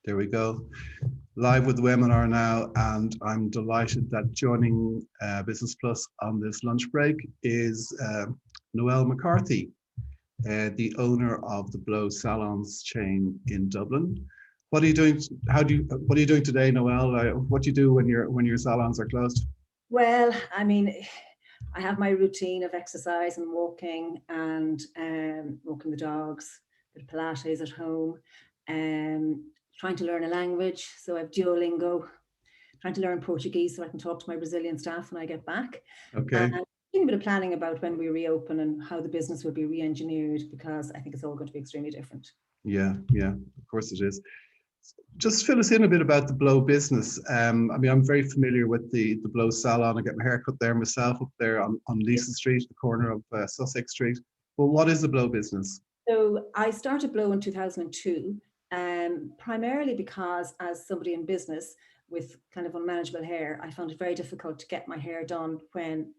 There we go. Live with the webinar now, and I'm delighted that joining Business Plus on this lunch break is Noelle McCarthy, the owner of the Blow Salons chain in Dublin. What are you doing? What are you doing today, Noelle? What do you do when your salons are closed? Well, I mean, I have my routine of exercise and walking walking the dogs, bit of Pilates at home, trying to learn a language. So I have Duolingo, trying to learn Portuguese so I can talk to my Brazilian staff when I get back. Okay. Doing a bit of planning about when we reopen and how the business will be re-engineered, because I think it's all going to be extremely different. Yeah, of course it is. Just fill us in a bit about the Blow business. I mean, I'm very familiar with the Blow Salon. I get my hair cut there myself, up there on Leeson Street, the corner of Sussex Street. But what is the Blow business? So I started Blow in 2002, primarily because as somebody in business with kind of unmanageable hair, I found it very difficult to get my hair done when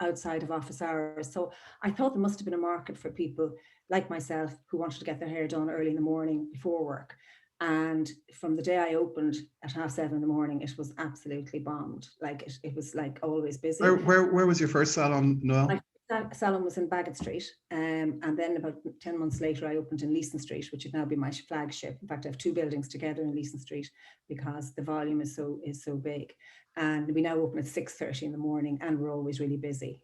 outside of office hours. So I thought there must have been a market for people like myself who wanted to get their hair done early in the morning before work. And from the day I opened at 7:30 in the morning, it was absolutely bombed. Like it was like always busy. Where was your first salon, Noelle? My salon was in Baggot Street, and then about 10 months later, I opened in Leeson Street, which would now be my flagship. In fact, I have two buildings together in Leeson Street because the volume is so big. And we now open at 6:30 in the morning, and we're always really busy.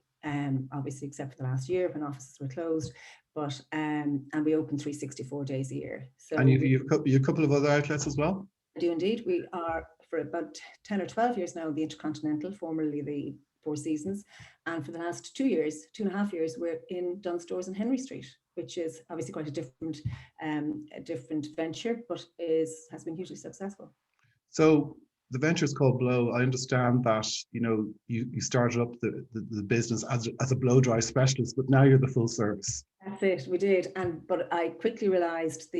Obviously, except for the last year when offices were closed, but and we open 364 days a year. So and you've a couple of other outlets as well? I do indeed. We are for about 10 or 12 years now the Intercontinental, formerly the Four Seasons, and for the last 2.5 years, we're in Dunnes Stores in Henry Street, which is obviously quite a different venture, but has been hugely successful. So the venture is called Blow. I understand that you started up the business as a blow dry specialist, but now you're the full service. That's it. We did, but I quickly realised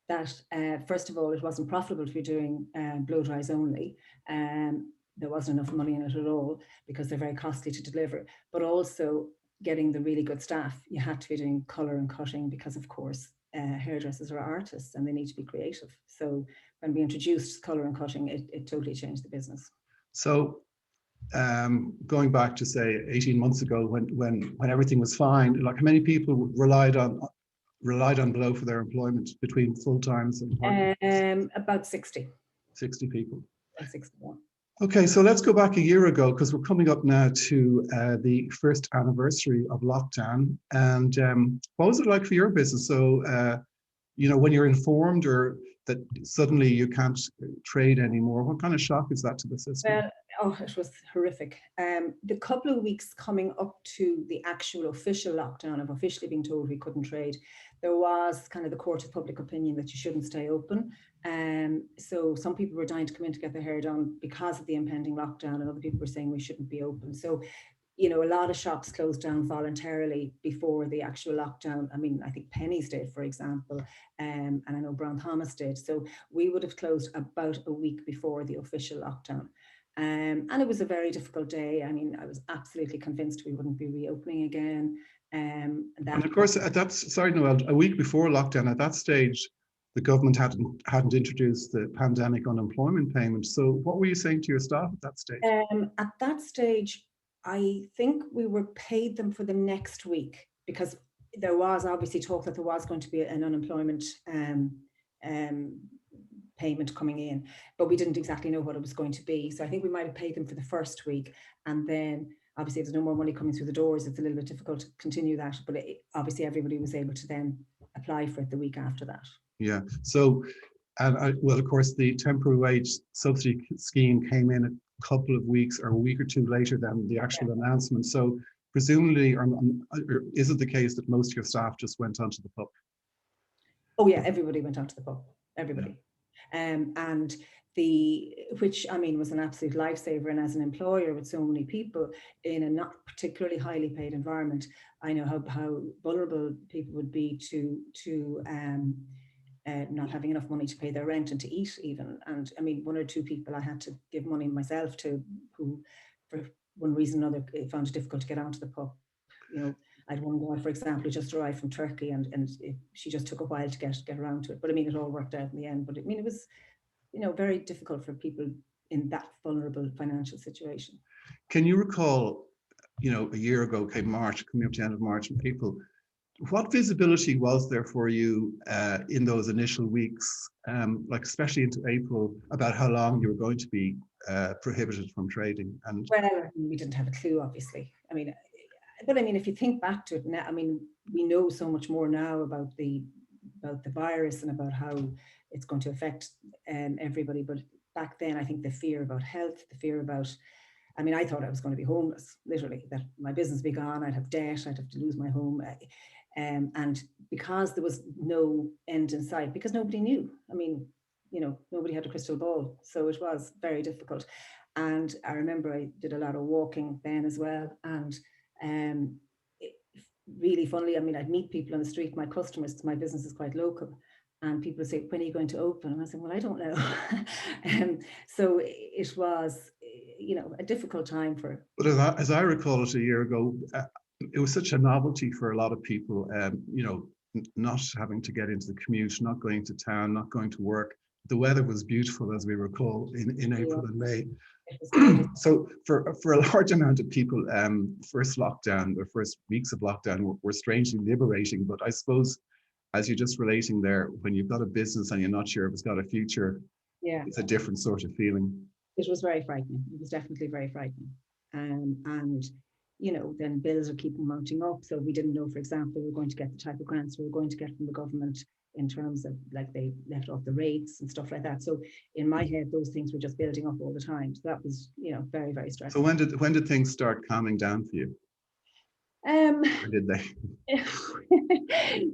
that first of all, it wasn't profitable to be doing blow dries only. There wasn't enough money in it at all because they're very costly to deliver, but also getting the really good staff, you had to be doing colour and cutting because, of course, hairdressers are artists and they need to be creative. So when we introduced colour and cutting, it totally changed the business. So going back to say 18 months ago when everything was fine, like how many people relied on Blow for their employment between full-times and part-time? About 60. 60 people. 61. Okay, so let's go back a year ago because we're coming up now to the first anniversary of lockdown. And what was it like for your business? So, when you're informed or that suddenly you can't trade anymore, what kind of shock is that to the system? It was horrific. The couple of weeks coming up to the actual official lockdown of officially being told we couldn't trade, there was kind of the court of public opinion that you shouldn't stay open. So some people were dying to come in to get their hair done because of the impending lockdown, and other people were saying we shouldn't be open. So, a lot of shops closed down voluntarily before the actual lockdown. I mean, I think Penny's did, for example, and I know Brown Thomas did. So we would have closed about a week before the official lockdown. And it was a very difficult day. I mean, I was absolutely convinced we wouldn't be reopening again. And of course, sorry, Noelle, a week before lockdown, at that stage, the government hadn't introduced the pandemic unemployment payment. So what were you saying to your staff at that stage? At that stage, I think we were paid them for the next week because there was obviously talk that there was going to be an unemployment payment coming in, but we didn't exactly know what it was going to be. So I think we might have paid them for the first week, and then obviously if there's no more money coming through the doors, it's a little bit difficult to continue that. But obviously everybody was able to then apply for it the week after that. Yeah. So, well, of course, the temporary wage subsidy scheme came in a couple of weeks or a week or two later than the actual announcement. So presumably, or is it the case that most of your staff just went onto the pub? Oh yeah, everybody went onto the pub. Everybody. Yeah. And which I mean was an absolute lifesaver. And as an employer with so many people in a not particularly highly paid environment, I know how vulnerable people would be to not having enough money to pay their rent and to eat even. And I mean, one or two people I had to give money myself to who, for one reason or another, found it difficult to get onto the pub. I had one girl, for example, who just arrived from Turkey, and she just took a while to get around to it. But I mean, it all worked out in the end. But I mean, it was, very difficult for people in that vulnerable financial situation. Can you recall, a year ago came March, coming up to the end of March and April, what visibility was there for you in those initial weeks, like especially into April, about how long you were going to be prohibited from trading? And well, we didn't have a clue, obviously. I mean, but I mean, if you think back to it now, I mean, we know so much more now about the virus and about how it's going to affect everybody. But back then, I think the fear about health, the fear about, I mean, I thought I was going to be homeless, literally, that my business would be gone, I'd have debt, I'd have to lose my home. And because there was no end in sight, because nobody knew. I mean, nobody had a crystal ball. So it was very difficult. And I remember I did a lot of walking then as well. And really funnily, I mean, I'd meet people on the street, my customers, my business is quite local. And people would say, when are you going to open? And I said, well, I don't know. So it was, a difficult time for. But as I recall it a year ago, it was such a novelty for a lot of people, not having to get into the commute, not going to town, not going to work. The weather was beautiful, as we recall, in April and May. So for a large amount of people, first lockdown, the first weeks of lockdown were strangely liberating. But I suppose, as you're just relating there, when you've got a business and you're not sure if it's got a future, it's a different sort of feeling. It was very frightening. It was definitely very frightening. And then bills are keeping mounting up. So we didn't know, for example, we were going to get the type of grants we were going to get from the government in terms of, like, they left off the rates and stuff like that. So in my head, those things were just building up all the time. So that was, very, very stressful. So when did things start calming down for you? Or did they?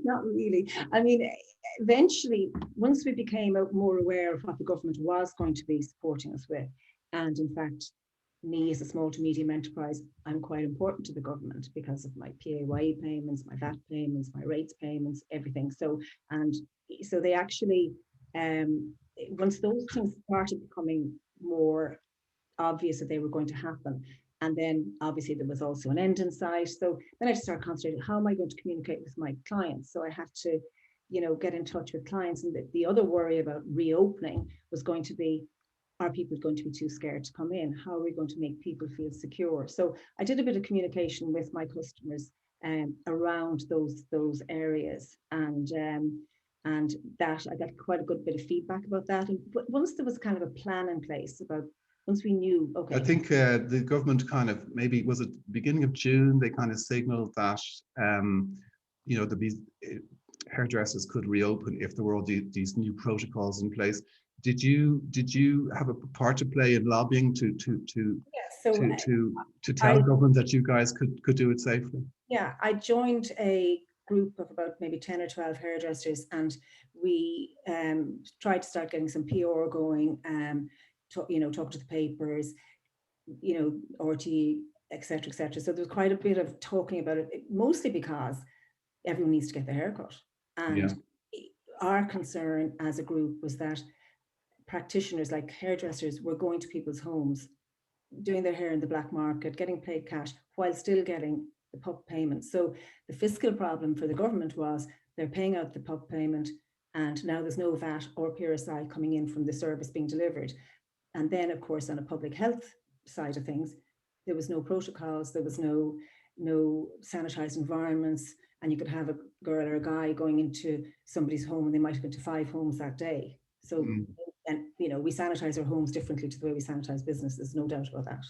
Not really. I mean, eventually, once we became more aware of what the government was going to be supporting us with, and in fact, me as a small to medium enterprise, I'm quite important to the government because of my PAYE payments, my VAT payments, my rates payments, everything. So they actually, once those things started becoming more obvious that they were going to happen, and then obviously there was also an end in sight. So then I had to start concentrating, how am I going to communicate with my clients? So I had to, get in touch with clients. And the other worry about reopening was going to be, are people going to be too scared to come in? How are we going to make people feel secure? So I did a bit of communication with my customers around those areas, and that I got quite a good bit of feedback about that. And but once there was kind of a plan in place about, once we knew, okay. I think the government kind of, maybe was it beginning of June, they kind of signaled that hairdressers could reopen if there were all these new protocols in place. Did you have a part to play in lobbying to tell the government that you guys could do it safely? Yeah, I joined a group of about maybe 10 or 12 hairdressers, and we tried to start getting some PR going, talk to the papers, RT, etc., etc. So there was quite a bit of talking about it, mostly because everyone needs to get their hair cut. And our concern as a group was that practitioners like hairdressers were going to people's homes, doing their hair in the black market, getting paid cash while still getting the PUP payment. So the fiscal problem for the government was they're paying out the PUP payment, and now there's no VAT or PRSI coming in from the service being delivered. And then, of course, on a public health side of things, there was no protocols, there was no sanitized environments, and you could have a girl or a guy going into somebody's home and they might have been to 5 homes that day. So, and we sanitize our homes differently to the way we sanitize businesses, no doubt about that.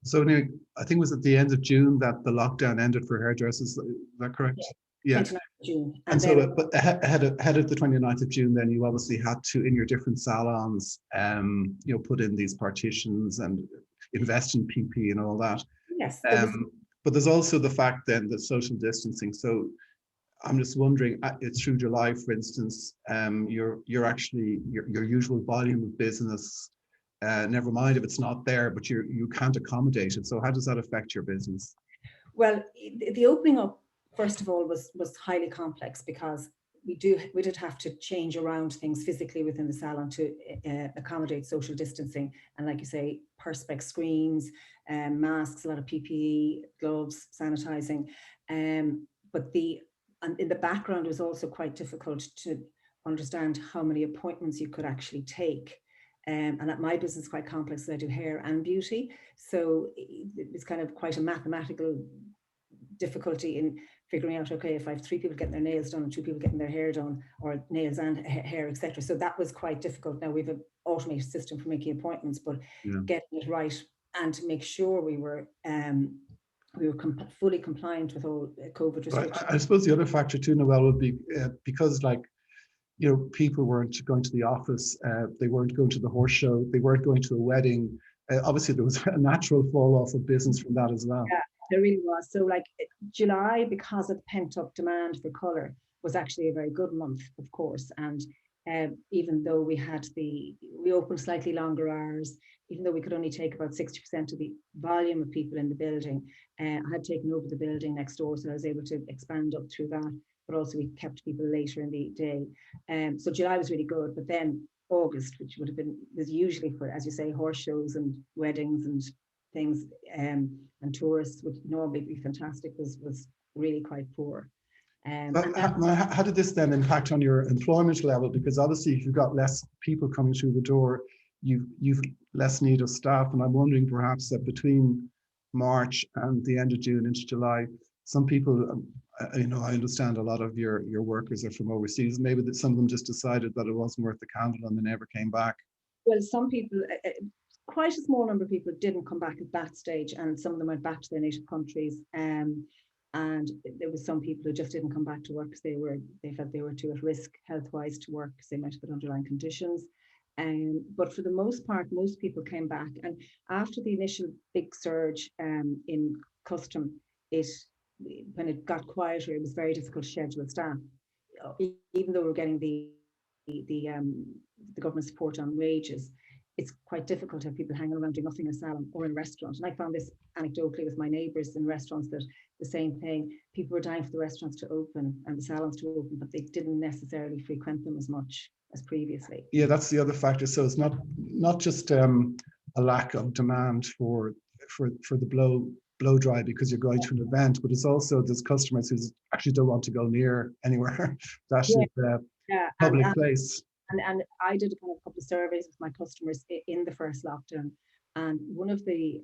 So anyway, I think it was at the end of June that the lockdown ended for hairdressers. Is that correct? Yeah. 29th of June. And so, but ahead of the 29th of June, then you obviously had to, in your different salons, put in these partitions and invest in PP and all that. Yes. But there's also the fact then that social distancing. So I'm just wondering, through July, for instance, you're actually your usual volume of business. Never mind if it's not there, but you can't accommodate it. So how does that affect your business? Well, the opening up, first of all, was highly complex because we did have to change around things physically within the salon to accommodate social distancing, and like you say, perspex screens, masks, a lot of PPE, gloves, sanitizing. But and in the background, it was also quite difficult to understand how many appointments you could actually take. And at my business is quite complex. I do hair and beauty. So it's kind of quite a mathematical difficulty in figuring out, okay, if I have 3 people getting their nails done and 2 people getting their hair done, or nails and hair, etc. So that was quite difficult. Now we have an automated system for making appointments, but getting it right and to make sure we were fully compliant with all COVID restrictions. I suppose the other factor too, Noelle, would be because, like, you know, people weren't going to the office, they weren't going to the horse show, they weren't going to a wedding. Obviously, there was a natural fall off of business from that as well. Yeah, there really was. So, like July, because of pent up demand for colour, was actually a very good month, of course. And even though we opened slightly longer hours, even though we could only take about 60% of the volume of people in the building, I had taken over the building next door, so I was able to expand up through that. But also we kept people later in the day. So July was really good, but then August, which was usually for, as you say, horse shows and weddings and things, and tourists, would normally be fantastic, was really quite poor. How did this then impact on your employment level? Because obviously, if you've got less people coming through the door, you've less need of staff. And I'm wondering perhaps that between March and the end of June into July, some people, I understand a lot of your workers are from overseas. Maybe that some of them just decided that it wasn't worth the candle and they never came back. Well, some people, quite a small number of people didn't come back at that stage, and some of them went back to their native countries. And there was some people who just didn't come back to work because they felt they were too at risk health-wise to work because they might have got underlying conditions. But for the most part, most people came back. And after the initial big surge in custom, when it got quieter, it was very difficult to schedule staff. Even though we're getting the government support on wages, it's quite difficult to have people hanging around doing nothing in a salon or in a restaurant. And I found this anecdotally with my neighbours in restaurants, that the same thing. People were dying for the restaurants to open and the salons to open, but they didn't necessarily frequent them as much as previously. Yeah, that's the other factor. So it's not just a lack of demand for the blow dry because you're going to an event, but it's also there's customers who actually don't want to go near anywhere that is a public place. And I did a couple of surveys with my customers in the first lockdown, and one of the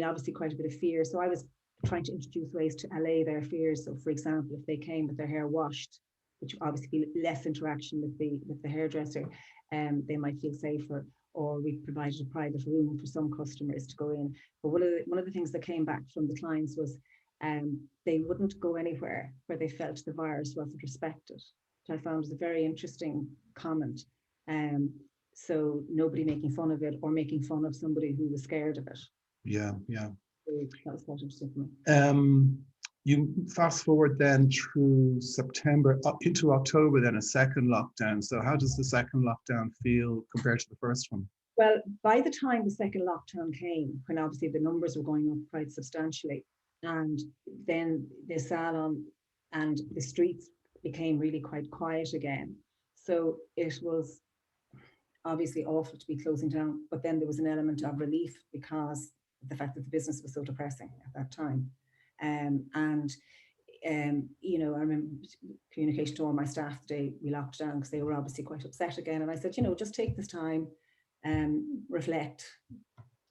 obviously quite a bit of fear. So I was trying to introduce ways to allay their fears. So, for example, if they came with their hair washed, which would obviously be less interaction with the hairdresser, they might feel safer. Or we provided a private room for some customers to go in. But one of the things that came back from the clients was they wouldn't go anywhere where they felt the virus wasn't respected, which I found was a very interesting comment. So nobody making fun of it or making fun of somebody who was scared of it. Yeah. So that was quite interesting for me. You fast forward then through September into October, then a second lockdown. So how does the second lockdown feel compared to the first one? Well, by the time the second lockdown came, when obviously the numbers were going up quite substantially, and then the salon and the streets became really quite quiet again. So it was obviously awful to be closing down, but then there was an element of relief because of the fact that the business was so depressing at that time. I remember communication to all my staff the day we locked down, because they were obviously quite upset again. And I said, just take this time, reflect,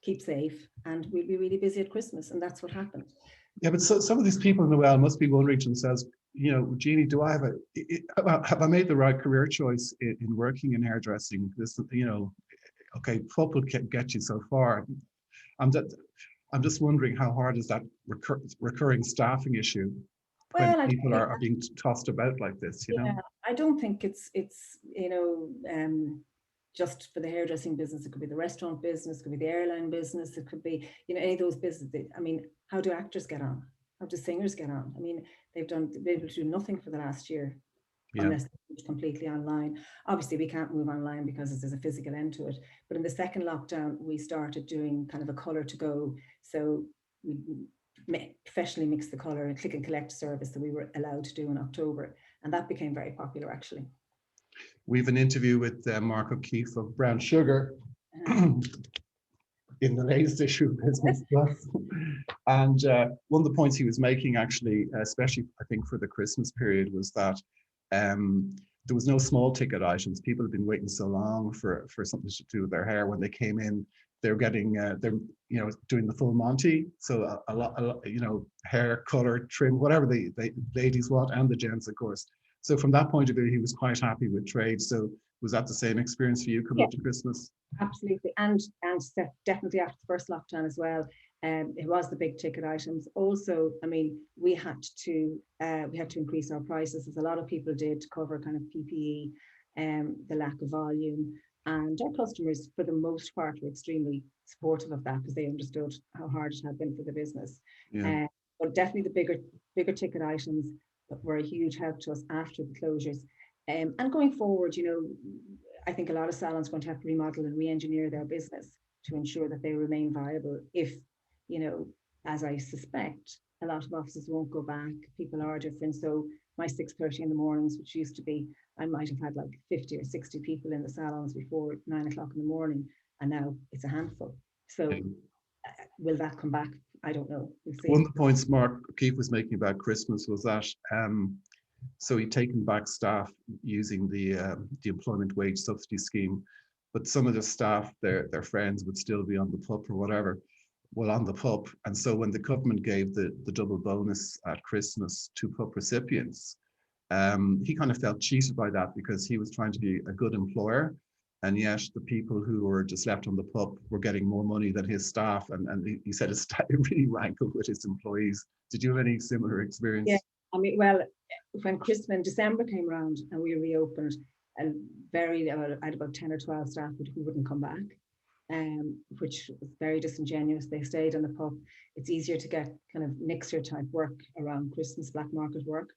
keep safe, and we'll be really busy at Christmas. And that's what happened. Yeah, but some of these people, Noelle, must be wondering to themselves, Jeannie, do I have I made the right career choice in working in hairdressing? This, okay, football can get you so far. I'm just wondering, how hard is that recurring staffing issue when people are being tossed about like this? I don't think it's just for the hairdressing business. It could be the restaurant business, it could be the airline business, it could be any of those businesses. I mean, how do actors get on? How do singers get on? I mean, they've been able to do nothing for the last year. Unless it's completely online. Obviously, we can't move online because there's a physical end to it. But in the second lockdown, we started doing kind of a colour to go. So we professionally mixed the colour and click and collect service that we were allowed to do in October. And that became very popular, actually. We have an interview with Mark O'Keefe of Brown Sugar. in the latest issue of Business Plus. And one of the points he was making, actually, especially I think for the Christmas period, was that there was no small ticket items. People have been waiting so long for something to do with their hair. When they came in, they're getting they're doing the full Monty. So a lot, hair, color, trim, whatever the ladies want, and the gents, of course. So from that point of view, he was quite happy with trade. So was that the same experience for you coming up to Christmas? Absolutely, and definitely after the first lockdown as well. It was the big ticket items. Also, I mean, we had to increase our prices, as a lot of people did, to cover kind of PPE, the lack of volume. And our customers, for the most part, were extremely supportive of that because they understood how hard it had been for the business. Yeah. But definitely the bigger ticket items were a huge help to us after the closures. And going forward, I think a lot of salons are going to have to remodel and re-engineer their business to ensure that they remain viable. If, as I suspect, a lot of offices won't go back. People are different. So my 6:30 in the mornings, which used to be, I might have had like 50 or 60 people in the salons before 9 o'clock in the morning, and now it's a handful. So will that come back? I don't know. We'll see. One of the points Mark O'Keefe was making about Christmas was that so he'd taken back staff using the employment wage subsidy scheme, but some of the staff, their friends would still be on the PUP or whatever, on the PUP. And so when the government gave the double bonus at Christmas to PUP recipients, he kind of felt cheated by that because he was trying to be a good employer. And yet the people who were just left on the PUP were getting more money than his staff. And he said it really rankled with his employees. Did you have any similar experience? Yeah, I mean, well, when December came around and we reopened, and I had about 10 or 12 staff who wouldn't come back, which was very disingenuous. They stayed on the PUP. It's easier to get kind of mixer type work around Christmas, black market work.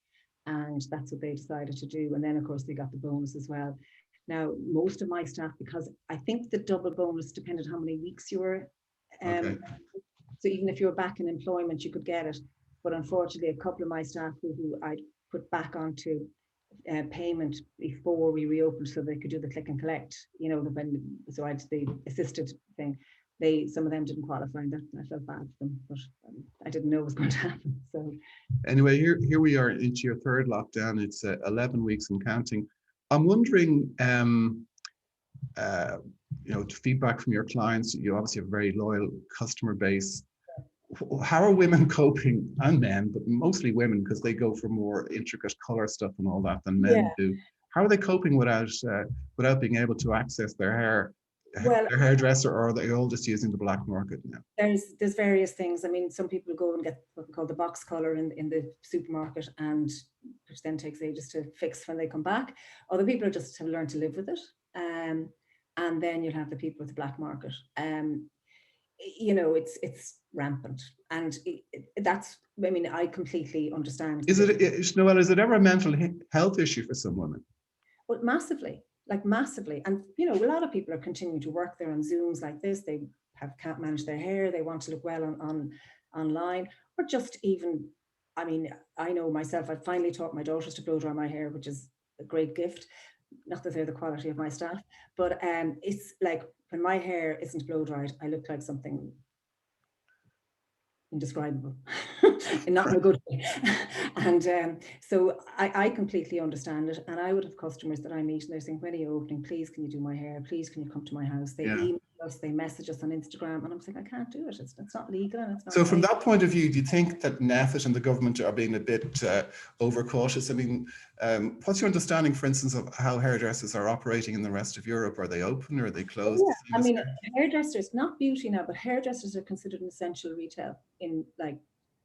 And that's what they decided to do. And then, of course, they got the bonus as well. Now, most of my staff, because I think the double bonus depended how many weeks you were. So even if you were back in employment, you could get it. But unfortunately, a couple of my staff who I'd put back onto payment before we reopened so they could do the click and collect, so I did the assisted thing. Some of them didn't qualify, and that I felt bad for them, but I didn't know it was going to happen. So anyway, here we are into your third lockdown. It's 11 weeks and counting. I'm wondering, feedback from your clients. You obviously have a very loyal customer base. How are women coping, and men, but mostly women, because they go for more intricate color stuff and all that than men do? How are they coping without being able to access their hairdresser, or are they all just using the black market now? There's various things. I mean, some people go and get what we call the box color in the supermarket, and which then takes ages to fix when they come back. Other people just have learned to live with it. And then you'll have the people with the black market. It's rampant, and I completely understand. Is it ever a mental health issue for some women? Well, massively, and a lot of people are continuing to work there on Zooms like this. They can't manage their hair, they want to look well on online, or just even, I know myself, I finally taught my daughters to blow dry my hair, which is a great gift. Not that they're the quality of my staff, but it's like when my hair isn't blow dried, I look like something indescribable and not in a good way. And so I completely understand it. And I would have customers that I meet and they're saying, when are you opening? Please, can you do my hair? Please, can you come to my house? They email us, they message us on Instagram, and I'm saying, I can't do it. It's not legal, and it's not. So from that point of view, do you think that NPHET and the government are being a bit overcautious? I mean, what's your understanding, for instance, of how hairdressers are operating in the rest of Europe? Are they open or are they closed? Yeah, hairdressers, not beauty now, but hairdressers are considered an essential retail in like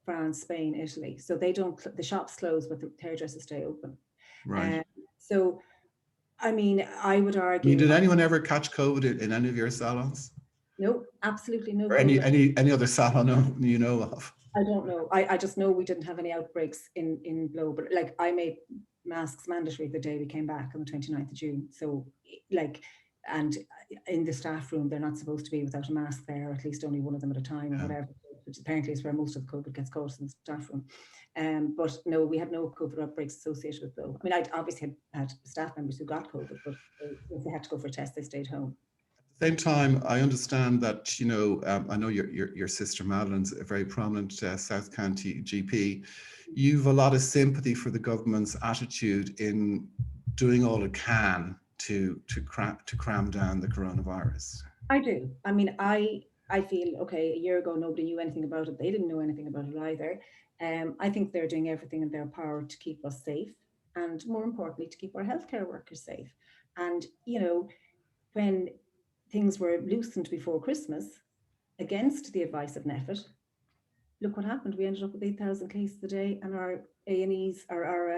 France, Spain, Italy. So they don't, the shops close, but the hairdressers stay open. Right. So, I would argue. Did anyone ever catch COVID in any of your salons? No, absolutely no. Or any other salon you know of? I don't know. I just know we didn't have any outbreaks in Blow, but like I made masks mandatory the day we came back on the 29th of June. So and in the staff room, they're not supposed to be without a mask there, or at least only one of them at a time, or whatever, which apparently is where most of the COVID gets caught, in the staff room. But no, we had no COVID outbreaks associated with Blow. I mean, I obviously had staff members who got COVID, but if they had to go for a test, they stayed home. Same time, I understand that, you know, I know your sister Madeline's a very prominent South County GP. You've a lot of sympathy for the government's attitude in doing all it can to cram down the coronavirus. I do. I mean, I feel, okay, a year ago, nobody knew anything about it. They didn't know anything about it either. I think they're doing everything in their power to keep us safe, and more importantly, to keep our healthcare workers safe. And, you know, when things were loosened before Christmas, against the advice of NPHET, look what happened. We ended up with 8,000 cases a day, and our A&Es, our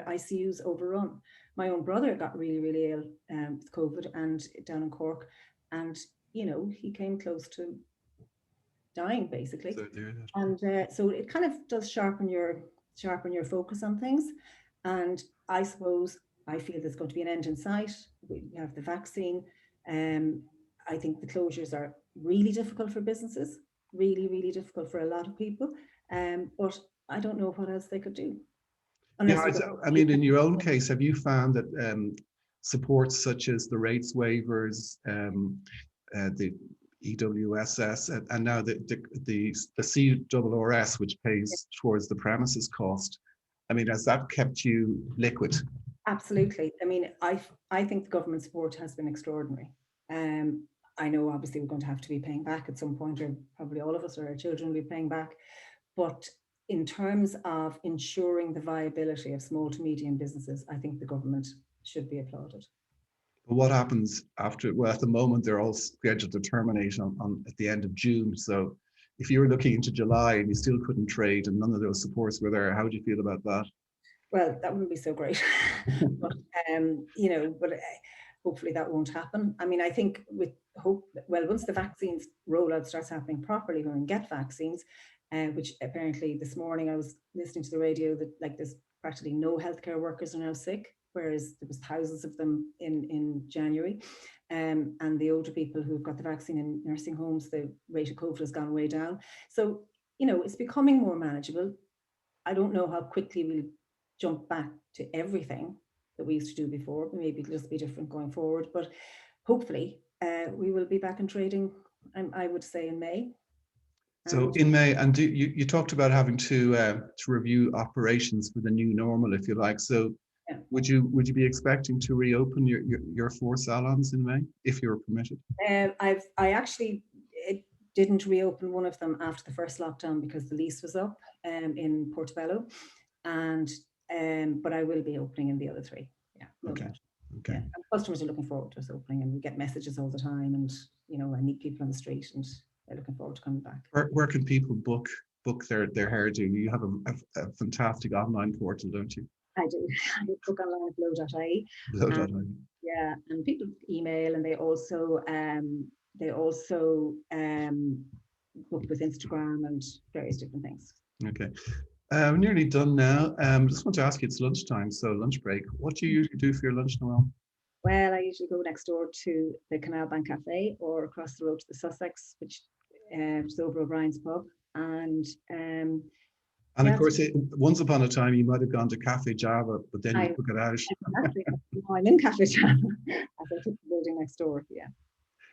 ICUs overrun. My own brother got really, really ill with COVID and down in Cork, and you know, he came close to dying basically. So And so it kind of does sharpen your focus on things. And I suppose I feel there's going to be an end in sight. We have the vaccine. I think the closures are really difficult for businesses, really, really difficult for a lot of people. But I don't know what else they could do. yeah, I mean, in your own case, have you found that supports such as the rates waivers, the EWSS, and now the CRRS, which pays towards the premises cost, I mean, has that kept you liquid? Absolutely. I mean, I think the government support has been extraordinary. I know obviously we're going to have to be paying back at some point, or probably all of us or our children will be paying back. But in terms of ensuring the viability of small to medium businesses, I think the government should be applauded. But what happens after? Well, at the moment, they're all scheduled to terminate at the end of June. So if you were looking into July and you still couldn't trade and none of those supports were there, how would you feel about that? Well, that wouldn't be so great. But, you know, but hopefully that won't happen. I mean, I think with hope, well, once the vaccines rollout starts happening properly, when we get vaccines, which apparently this morning I was listening to the radio that like there's practically no healthcare workers are now sick, whereas there was thousands of them in January. And the older people who've got the vaccine in nursing homes, the rate of COVID has gone way down. So, you know, it's becoming more manageable. I don't know how quickly we'll jump back to everything that we used to do before. Maybe it'll just be different going forward, but hopefully we will be back in trading, I would say, in May. So in May, and you talked about having to review operations for the new normal, if you like. So yeah. Would you be expecting to reopen your 4 salons in May if you were permitted? I actually didn't reopen one of them after the first lockdown because the lease was up in Portobello, and but I will be opening in the other 3. Yeah. No okay. doubt. Okay. Yeah. And customers are looking forward to us opening, and we get messages all the time, and you know, I meet people on the street, and they're looking forward to coming back. Where can people book their hairdo? You have a fantastic online portal, don't you? I do. I book online at blow.ie. Yeah, and people email, and they also book with Instagram and various different things. Okay. We're nearly done now. Just want to ask you, it's lunchtime, so lunch break. What do you usually do for your lunch, Noelle? Well, I usually go next door to the Canal Bank Cafe or across the road to the Sussex, which is over O'Brien's pub. And of course, once upon a time, you might have gone to Cafe Java, but then you took it out. Exactly. No, I'm in Cafe Java as I took the building next door. Yeah.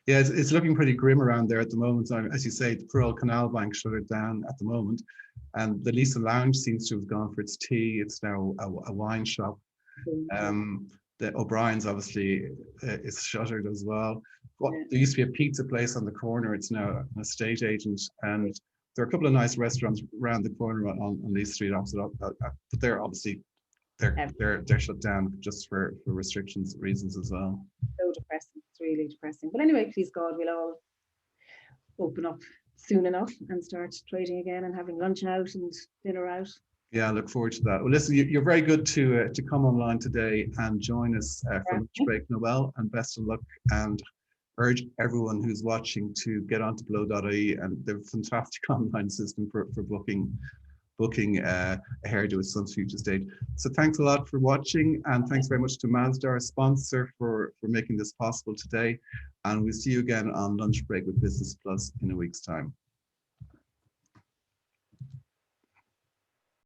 Yeah, it's looking pretty grim around there at the moment. As you say, the Royal Canal Bank shuttered down at the moment, and the Lisa Lounge seems to have gone for its tea. It's now a wine shop. The O'Brien's obviously is shuttered as well. There used to be a pizza place on the corner. It's now an estate agent, and there are a couple of nice restaurants around the corner on Lee Street opposite. But they're obviously they're shut down just for restrictions reasons as well. So depressing. It's really depressing. But anyway, please God, we'll all open up soon enough and start trading again and having lunch out and dinner out. Yeah, I look forward to that. Well, listen, you're very good to come online today and join us for Lunch Break, Noelle, and best of luck, and urge everyone who's watching to get onto blow.ie, and they're a fantastic online system for booking a hairdo at some future stage. So thanks a lot for watching, and thanks very much to Mazda, our sponsor, for making this possible today. And we'll see you again on Lunch Break with Business Plus in a week's time.